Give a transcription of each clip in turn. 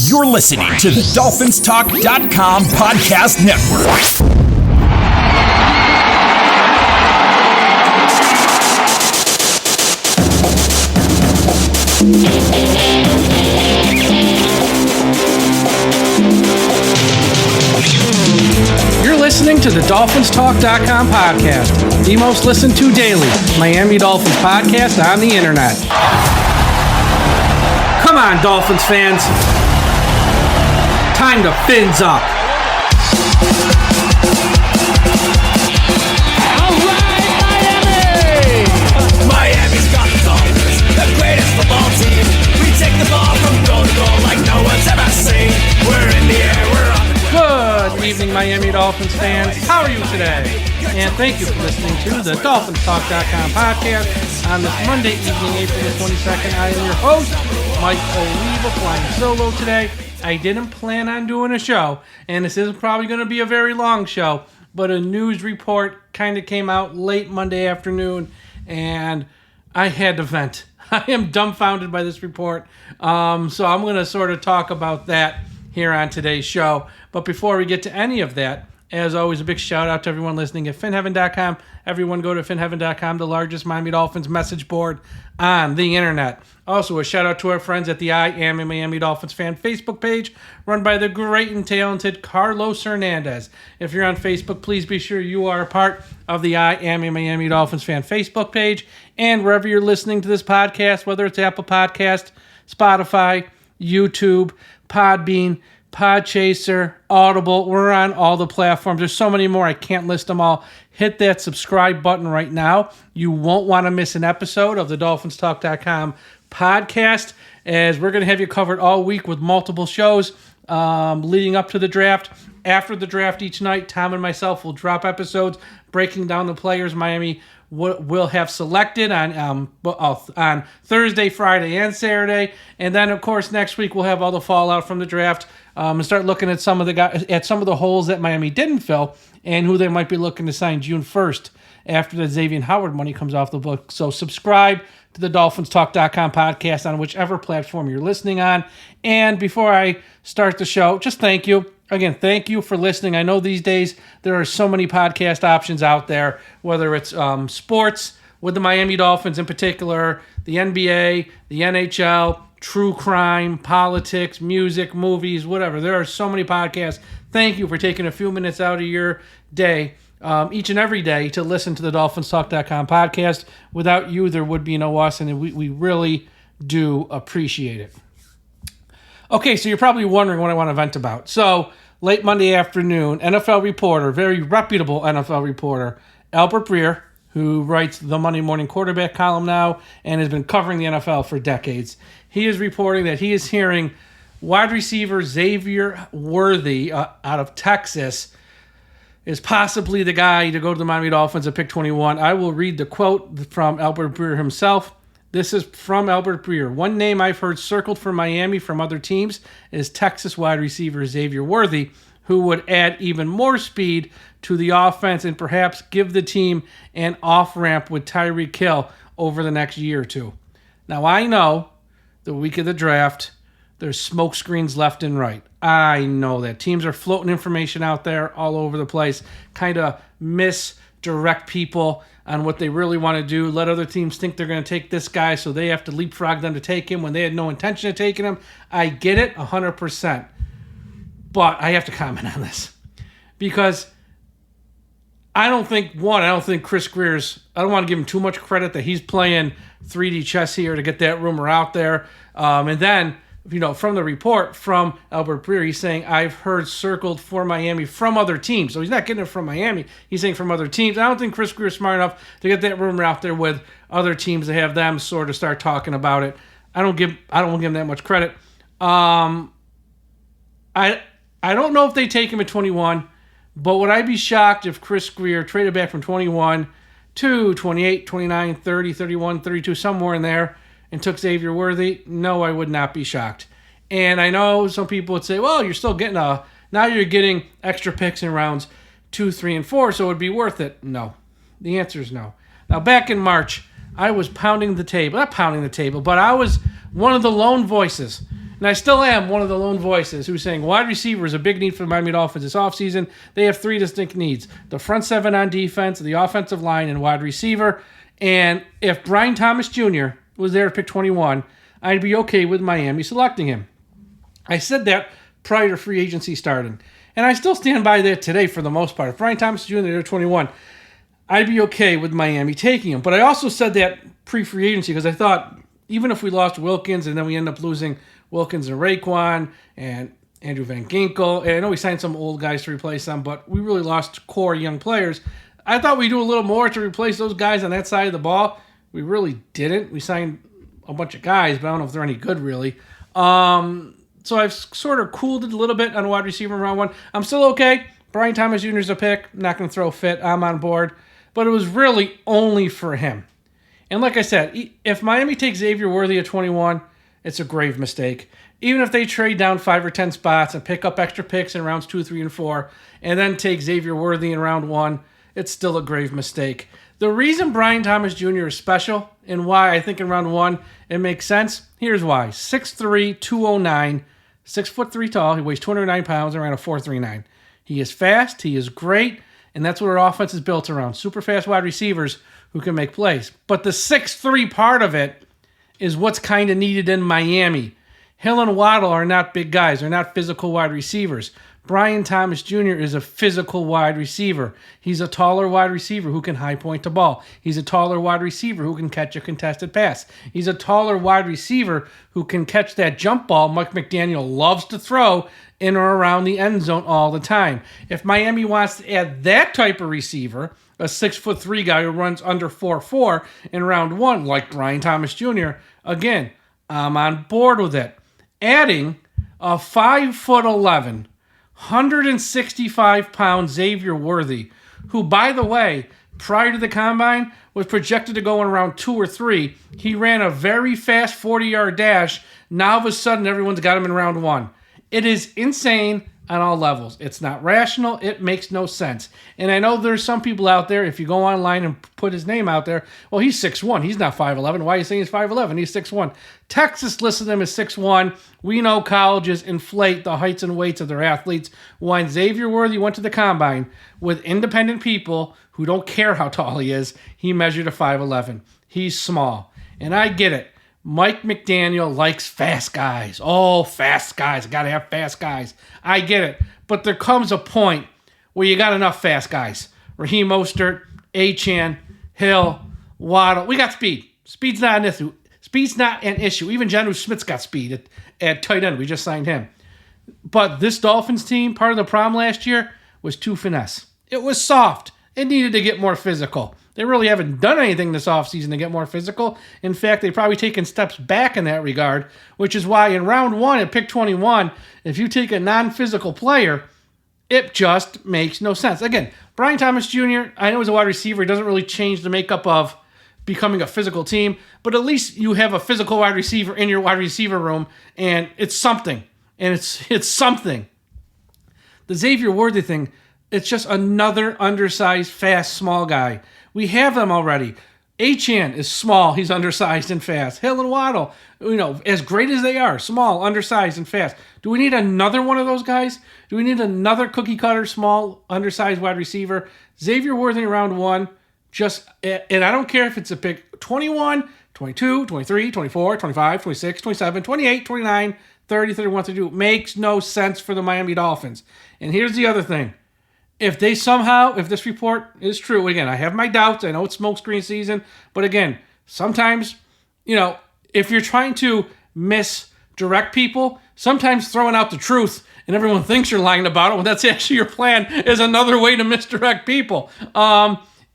You're listening to the DolphinsTalk.com podcast network. You're listening to the DolphinsTalk.com podcast, the most listened to daily Miami Dolphins podcast on the internet. Come on, Dolphins fans. Time to fins up. All right, Miami! Miami's got the Dolphins, the greatest football team. We take the ball from goal to goal like no one's ever seen. We're in the air, we're on the Good evening, Miami Dolphins fans. How are you today? And thank you for listening to the DolphinsTalk.com podcast on this Monday evening, April the 22nd. I am your host, Mike Oliva, flying solo today. I didn't plan on doing a show, and this isn't probably going to be a very long show, but a news report kind of came out late Monday afternoon, and I had to vent. I am dumbfounded by this report, so I'm going to sort of talk about that here on today's show. But before we get to any of that, as always, a big shout out to everyone listening at finheaven.com. Everyone go to finheaven.com, the largest Miami Dolphins message board on the internet. Also, a shout out to our friends at the I Am a Miami Dolphins Fan Facebook page, run by the great and talented Carlos Hernandez. If you're on Facebook, please be sure you are a part of the I Am a Miami Dolphins Fan Facebook page. And wherever you're listening to this podcast, whether it's Apple Podcast, Spotify, YouTube, Podbean, Podchaser, Audible, we're on all the platforms. There's so many more, I can't list them all. Hit that subscribe button right now. You won't want to miss an episode of the DolphinsTalk.com podcast, as we're going to have you covered all week with multiple shows leading up to the draft. After the draft each night, Tom and myself will drop episodes breaking down the players Miami will have selected on Thursday, Friday, and Saturday. And then, of course, next week we'll have all the fallout from the draft and start looking at some of the holes that Miami didn't fill and who they might be looking to sign June 1st after the Xavier Howard money comes off the book. So subscribe to the DolphinsTalk.com podcast on whichever platform you're listening on. And before I start the show, just thank you. Again, thank you for listening. I know these days there are so many podcast options out there, whether it's sports with the Miami Dolphins in particular, the NBA, the NHL, true crime, politics, music, movies, whatever. There are so many podcasts. Thank you for taking a few minutes out of your day, each and every day, to listen to the DolphinsTalk.com podcast. Without you, there would be no us, and we really do appreciate it. Okay, so you're probably wondering what I want to vent about. So, late Monday afternoon, NFL reporter, very reputable NFL reporter, Albert Breer, who writes the Monday Morning Quarterback column now and has been covering the NFL for decades, he is reporting that he is hearing wide receiver Xavier Worthy out of Texas is possibly the guy to go to the Miami Dolphins at pick 21. I will read the quote from Albert Breer himself. This is from Albert Breer. One name I've heard circled for Miami from other teams is Texas wide receiver Xavier Worthy, who would add even more speed to the offense and perhaps give the team an off-ramp with Tyreek Hill over the next year or two. Now, I know the week of the draft, there's smoke screens left and right. I know that. Teams are floating information out there all over the place, kind of misdirect people on what they really want to do, let other teams think they're going to take this guy, so they have to leapfrog them to take him when they had no intention of taking him. I get it 100%. But I have to comment on this. Because I don't think Chris Grier's, I don't want to give him too much credit that he's playing 3D chess here to get that rumor out there. And then, from the report from Albert Breer, he's saying, I've heard circled for Miami from other teams. So he's not getting it from Miami. He's saying from other teams. I don't think Chris Grier is smart enough to get that rumor out there with other teams to have them sort of start talking about it. I don't give him that much credit. I don't know if they take him at 21, but would I be shocked if Chris Grier traded back from 21 to 28, 29, 30, 31, 32, somewhere in there, and took Xavier Worthy? No, I would not be shocked. And I know some people would say, well, you're still getting now you're getting extra picks in rounds 2, 3, and 4, so it would be worth it. No. The answer is no. Now, back in March, I was pounding the table. Not pounding the table, but I was one of the lone voices And I still am one of the lone voices who's saying wide receiver is a big need for the Miami Dolphins this offseason. They have 3 distinct needs: the front 7 on defense, the offensive line, and wide receiver. And if Brian Thomas Jr. was there to pick 21, I'd be okay with Miami selecting him. I said that prior to free agency starting. And I still stand by that today for the most part. If Brian Thomas Jr. there at 21, I'd be okay with Miami taking him. But I also said that pre-free agency because I thought even if we lost Wilkins and then we end up losing Wilkins and Raekwon and Andrew Van Ginkel, and I know we signed some old guys to replace them, but we really lost core young players. I thought we'd do a little more to replace those guys on that side of the ball. We really didn't. We signed a bunch of guys, but I don't know if they're any good really. So I've sort of cooled it a little bit on wide receiver in round 1. I'm still okay. Brian Thomas Jr. is a pick. I'm not going to throw a fit. I'm on board. But it was really only for him. And like I said, if Miami takes Xavier Worthy at 21, it's a grave mistake. Even if they trade down 5 or 10 spots and pick up extra picks in rounds 2, 3, and 4, and then take Xavier Worthy in round 1, it's still a grave mistake. The reason Brian Thomas Jr. is special and why I think in round 1 it makes sense, here's why. 6'3", 209, 6'3" tall. He weighs 209 pounds and ran a 4.39. He is fast. He is great. And that's what our offense is built around. Super fast wide receivers who can make plays. But the 6'3" part of it is what's kind of needed in Miami. Hill and Waddle are not big guys. They're not physical wide receivers. Brian Thomas Jr. is a physical wide receiver. He's a taller wide receiver who can high point the ball. He's a taller wide receiver who can catch a contested pass. He's a taller wide receiver who can catch that jump ball Mike McDaniel loves to throw in or around the end zone all the time. If Miami wants to add that type of receiver, a 6'3" guy who runs under 4.4 in round 1, like Brian Thomas Jr., again, I'm on board with it. Adding a 5'11", 165-pound Xavier Worthy, who, by the way, prior to the combine, was projected to go in round 2 or 3. He ran a very fast 40-yard dash. Now, all of a sudden, everyone's got him in round 1. It is insane on all levels. It's not rational. It makes no sense. And I know there's some people out there, if you go online and put his name out there, well, he's 6'1". He's not 5'11". Why are you saying he's 5'11"? He's 6'1". Texas listed him as 6'1". We know colleges inflate the heights and weights of their athletes. When Xavier Worthy went to the combine with independent people who don't care how tall he is, he measured a 5'11". He's small. And I get it. Mike McDaniel likes fast guys. Oh, fast guys. Got to have fast guys. I get it. But there comes a point where you got enough fast guys. Raheem Mostert, Achane, Hill, Waddle. We got speed. Speed's not an issue. Speed's not an issue. Even Jonnu Smith's got speed at tight end. We just signed him. But this Dolphins team, part of the problem last year was too finesse. It was soft. It needed to get more physical. They really haven't done anything this offseason to get more physical. In fact, they've probably taken steps back in that regard, which is why in round 1 at pick 21, if you take a non-physical player, it just makes no sense. Again, Brian Thomas Jr., I know he's a wide receiver. He doesn't really change the makeup of becoming a physical team, but at least you have a physical wide receiver in your wide receiver room, and it's something. And it's something. The Xavier Worthy thing, it's just another undersized, fast, small guy. We have them already. Achane is small. He's undersized and fast. Hill and Waddle, as great as they are, small, undersized, and fast. Do we need another one of those guys? Do we need another cookie cutter, small, undersized wide receiver? Xavier Worthy in round 1, and I don't care if it's a pick 21, 22, 23, 24, 25, 26, 27, 28, 29, 30, 31, 32. Makes no sense for the Miami Dolphins. And here's the other thing. If this report is true, again, I have my doubts. I know it's smokescreen season. But again, sometimes, if you're trying to misdirect people, sometimes throwing out the truth and everyone thinks you're lying about it, when that's actually your plan, is another way to misdirect people.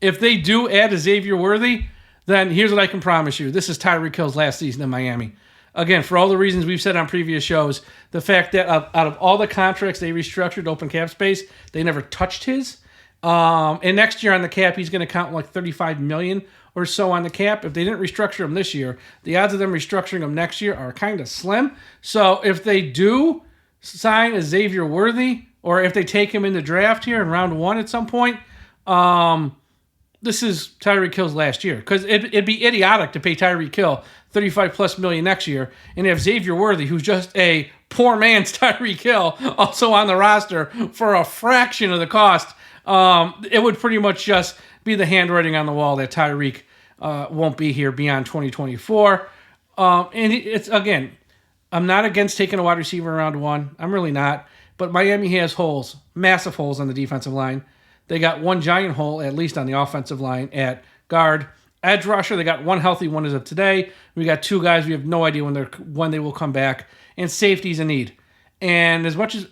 If they do add a Xavier Worthy, then here's what I can promise you. This is Tyreek Hill's last season in Miami. Again, for all the reasons we've said on previous shows, the fact that out of all the contracts they restructured open cap space, they never touched his. And next year on the cap, he's going to count like $35 million or so on the cap. If they didn't restructure him this year, the odds of them restructuring him next year are kind of slim. So if they do sign a Xavier Worthy, or if they take him in the draft here in round 1 at some point, this is Tyreek Hill's last year, because it'd be idiotic to pay Tyreek Hill $35+ million next year and have Xavier Worthy, who's just a poor man's Tyreek Hill, also on the roster for a fraction of the cost. It would pretty much just be the handwriting on the wall that Tyreek won't be here beyond 2024. And it's, again, I'm not against taking a wide receiver in round 1. I'm really not. But Miami has holes, massive holes on the defensive line. They got one giant hole, at least on the offensive line, at guard. Edge rusher, they got one healthy one as of today. We got 2 guys. We have no idea when they will come back. And safety's a need. And as much as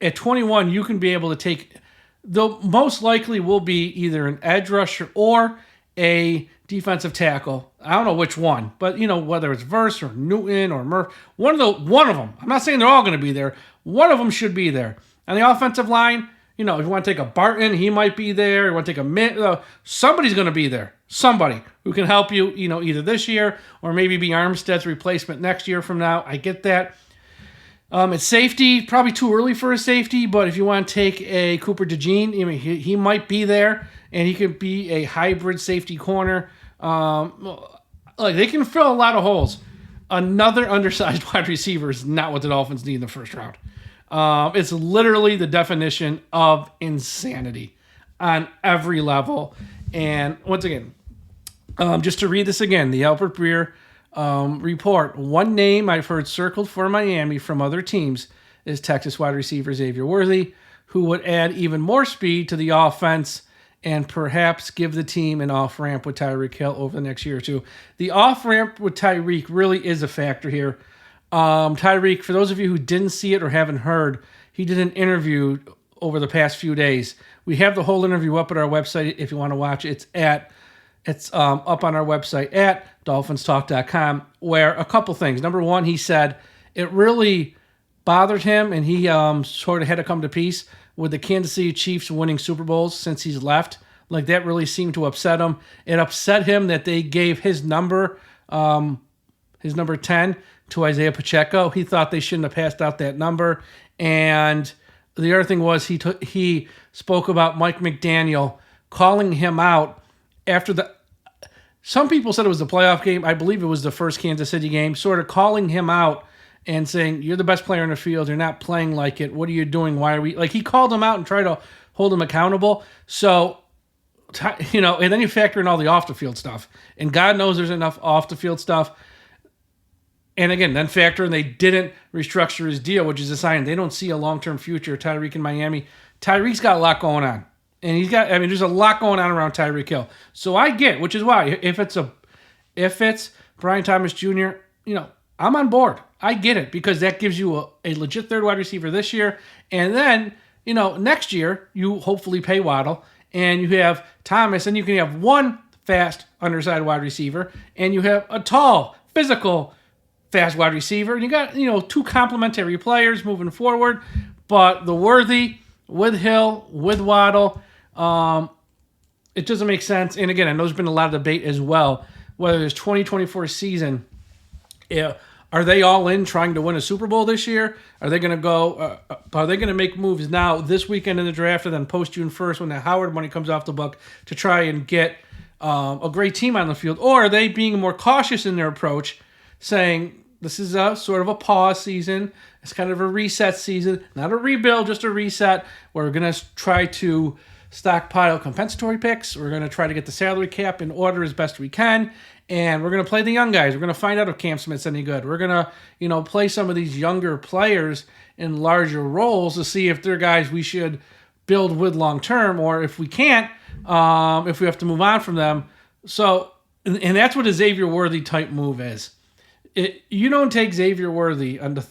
at 21, you can be able to take, the most likely will be either an edge rusher or a defensive tackle. I don't know which one, but whether it's Verse or Newton or Murph, one of them. I'm not saying they're all going to be there. One of them should be there. On the offensive line, if you want to take a Barton, he might be there. You want to take a somebody's going to be there. Somebody who can help you, either this year or maybe be Armstead's replacement next year from now. I get that. At safety, probably too early for a safety, but if you want to take a Cooper DeJean, he might be there, and he could be a hybrid safety corner. They can fill a lot of holes. Another undersized wide receiver is not what the Dolphins need in the first round. It's literally the definition of insanity on every level. And once again, just to read this again, the Albert Breer report, one name I've heard circled for Miami from other teams is Texas wide receiver Xavier Worthy, who would add even more speed to the offense and perhaps give the team an off-ramp with Tyreek Hill over the next year or two. The off-ramp with Tyreek really is a factor here. Tyreek, for those of you who didn't see it or haven't heard, he did an interview over the past few days. We have the whole interview up at our website if you want to watch it. It's up on our website at DolphinsTalk.com, where a couple things. Number one, he said it really bothered him, and he sort of had to come to peace with the Kansas City Chiefs winning Super Bowls since he's left. Like, that really seemed to upset him. It upset him that they gave his number 10 to Isaiah Pacheco. He thought they shouldn't have passed out that number. And the other thing was he spoke about Mike McDaniel calling him out after some people said it was the playoff game. I believe it was the first Kansas City game, sort of calling him out and saying, you're the best player in the field. You're not playing like it. What are you doing? Why are we... Like, he called him out and tried to hold him accountable. So, and then you factor in all the off-the-field stuff. And God knows there's enough off-the-field stuff. And again, then factor in they didn't restructure his deal, which is a sign they don't see a long-term future. Tyreek in Miami. Tyreek's got a lot going on. And there's a lot going on around Tyreek Hill. So I get, which is why, if it's Brian Thomas Jr., I'm on board. I get it, because that gives you a legit third wide receiver this year. And then, next year, you hopefully pay Waddle, and you have Thomas, and you can have one fast, undersized wide receiver, and you have a tall, physical, fast wide receiver. And you got, 2 complementary players moving forward. But the Worthy with Hill, with Waddle, it doesn't make sense. And again, I know there's been a lot of debate as well, whether this 2024 season, are they all in trying to win a Super Bowl this year? Are they going to go? Are they going to make moves now this weekend in the draft and then post June 1st when the Howard money comes off the book to try and get a great team on the field? Or are they being more cautious in their approach, saying this is a sort of a pause season? It's kind of a reset season, not a rebuild, just a reset. We're going to try to stockpile compensatory picks. We're going to try to get the salary cap in order as best we can. And we're going to play the young guys. We're going to find out if Cam Smith's any good. We're going to, play some of these younger players in larger roles to see if they're guys we should build with long term, or if we can't, if we have to move on from them. So, and that's what a Xavier Worthy type move is. You don't take Xavier Worthy under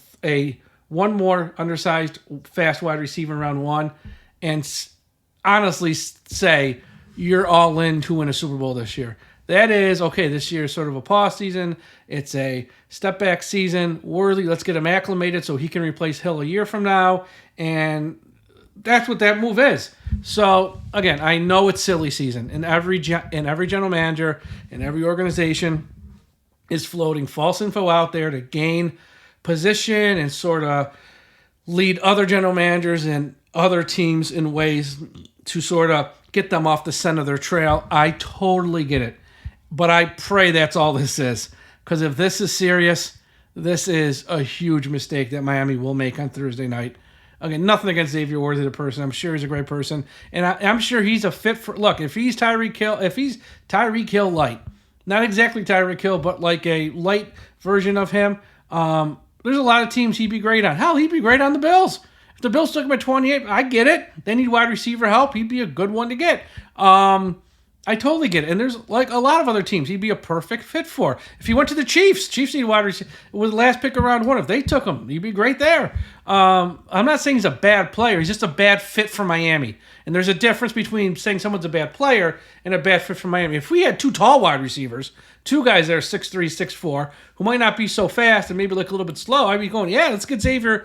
one more undersized fast wide receiver in round 1 and honestly say you're all in to win a Super Bowl this year. That is, okay, this year is sort of a pause season. It's a step back season. Worthy, let's get him acclimated so he can replace Hill a year from now. And that's what that move is. So, again, I know it's silly season. And every general manager and every organization is floating false info out there to gain position and sort of lead other general managers and other teams in ways to sort of get them off the scent of their trail. I totally get it. But I pray that's all this is. Because if this is serious, this is a huge mistake that Miami will make on Thursday night. Again, nothing against Xavier Worthy, the person. I'm sure he's a great person. And I'm sure he's a fit for... Look, if he's Tyreek Hill light, not exactly Tyreek Hill, but like a light version of him, there's a lot of teams he'd be great on. Hell, he'd be great on the Bills. If the Bills took him at 28, I get it. They need wide receiver help. He'd be a good one to get. I totally get it. And there's like a lot of other teams he'd be a perfect fit for. If he went to the Chiefs need wide receiver. With the last pick of round 1, if they took him, he'd be great there. I'm not saying he's a bad player. He's just a bad fit for Miami. And there's a difference between saying someone's a bad player and a bad fit for Miami. If we had 2 tall wide receivers, 2 guys that are 6'3", 6'4", who might not be so fast and maybe look a little bit slow, I'd be going, yeah, let's get Xavier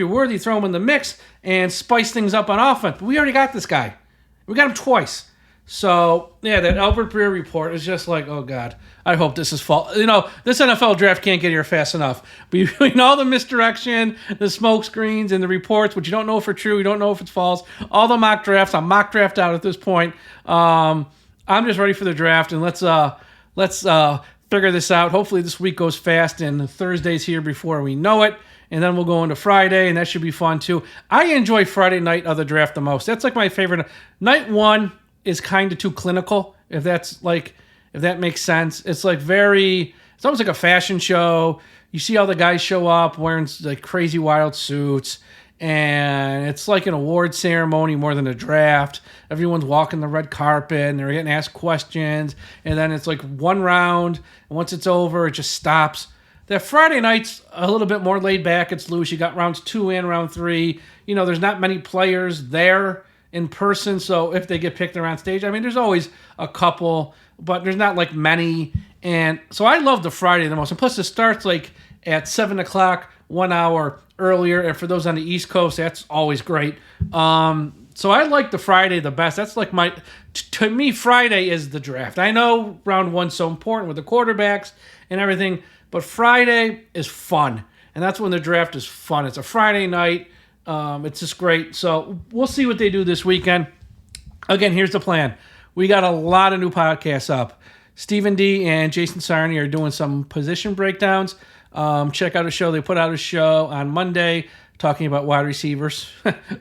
Worthy, throw him in the mix and spice things up on offense. But we already got this guy. We got him twice. So, yeah, that Albert Breer report is just like, oh, God, I hope this is false. This NFL draft can't get here fast enough. Between all the misdirection, the smoke screens, and the reports, which you don't know if are true, you don't know if it's false, all the mock drafts, I'm mock draft out at this point. I'm just ready for the draft, and let's figure this out. Hopefully this week goes fast, and Thursday's here before we know it. And then we'll go into Friday, and that should be fun, too. I enjoy Friday night of the draft the most. That's like my favorite. Night 1 is kind of too clinical, if that makes sense. It's like it's almost like a fashion show. You see all the guys show up wearing like crazy wild suits, and it's like an award ceremony more than a draft. Everyone's walking the red carpet, and they're getting asked questions, and then it's like one round, and once it's over, it just stops. That Friday night's a little bit more laid back. It's loose. You got rounds 2 and round 3. There's not many players there in person, so if they get picked, they're on stage. I mean, there's always a couple, but there's not like many. And so I love the Friday the most. And plus, it starts like at 7 o'clock, 1 hour earlier. And for those on the East Coast, that's always great. So I like the Friday the best. That's like to me, Friday is the draft. I know round 1's so important with the quarterbacks and everything, but Friday is fun. And that's when the draft is fun. It's a Friday night. It's just great. So we'll see what they do this weekend. Again, here's the plan. We got a lot of new podcasts up. Stephen D and Jason Sarney are doing some position breakdowns. Check out a show. They put out a show on Monday talking about wide receivers.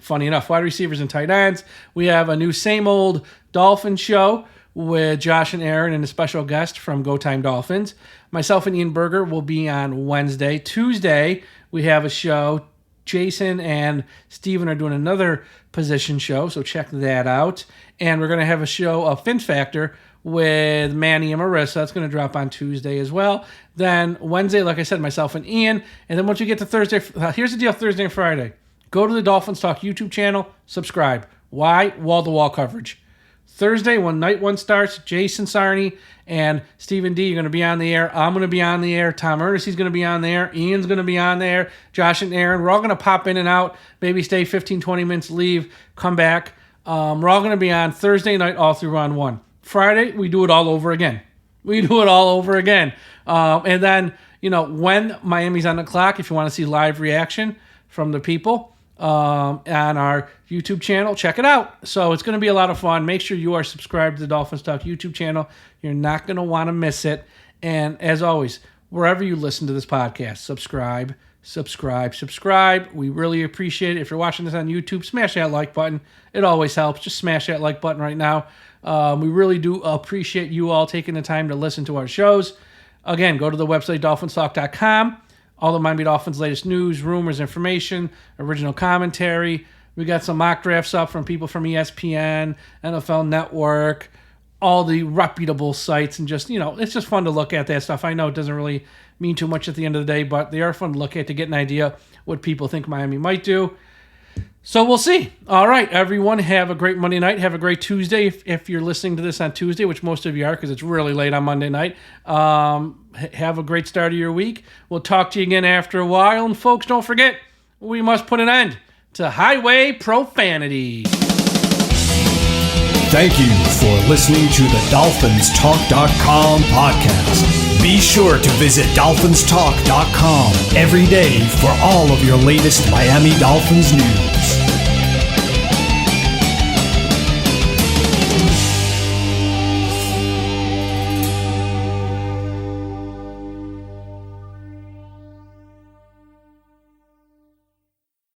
Funny enough, wide receivers and tight ends. We have a new same old Dolphin show with Josh and Aaron and a special guest from Go Time Dolphins. Myself and Ian Berger will be on Wednesday. Tuesday, we have a show. Jason and Steven are doing another position show, so check that out. And we're going to have a show of Fin Factor with Manny and Marissa. That's going to drop on Tuesday as well. Then Wednesday, like I said, myself and Ian. And then once you get to Thursday, here's the deal, Thursday and Friday. Go to the Dolphins Talk YouTube channel, subscribe. Why? Wall-to-wall coverage. Thursday, when night 1 starts, Jason Sarney and Stephen D are going to be on the air. I'm going to be on the air. Tom Ernestie's going to be on there. Ian's going to be on there. Josh and Aaron. We're all going to pop in and out. Maybe stay 15, 20 minutes, leave, come back. We're all going to be on Thursday night all through round 1. Friday, we do it all over again. And then, when Miami's on the clock, if you want to see live reaction from the people, on our YouTube channel, check it out. So it's going to be a lot of fun. Make sure you are subscribed to the Dolphins Talk YouTube channel. You're not going to want to miss it. And as always, wherever you listen to this podcast, subscribe. We really appreciate it. If you're watching this on YouTube, smash that like button. It always helps. Just smash that like button right now. We really do appreciate you all taking the time to listen to our shows. Again, go to the website, DolphinsTalk.com. All the Miami Dolphins' latest news, rumors, information, original commentary. We got some mock drafts up from people from ESPN, NFL Network, all the reputable sites, and just, it's just fun to look at that stuff. I know it doesn't really mean too much at the end of the day, but they are fun to look at to get an idea what people think Miami might do. So we'll see. All right, everyone, have a great Monday night. Have a great Tuesday if you're listening to this on Tuesday, which most of you are because it's really late on Monday night. Have a great start of your week. We'll talk to you again after a while. And, folks, don't forget, we must put an end to highway profanity. Thank you for listening to the DolphinsTalk.com podcast. Be sure to visit DolphinsTalk.com every day for all of your latest Miami Dolphins news.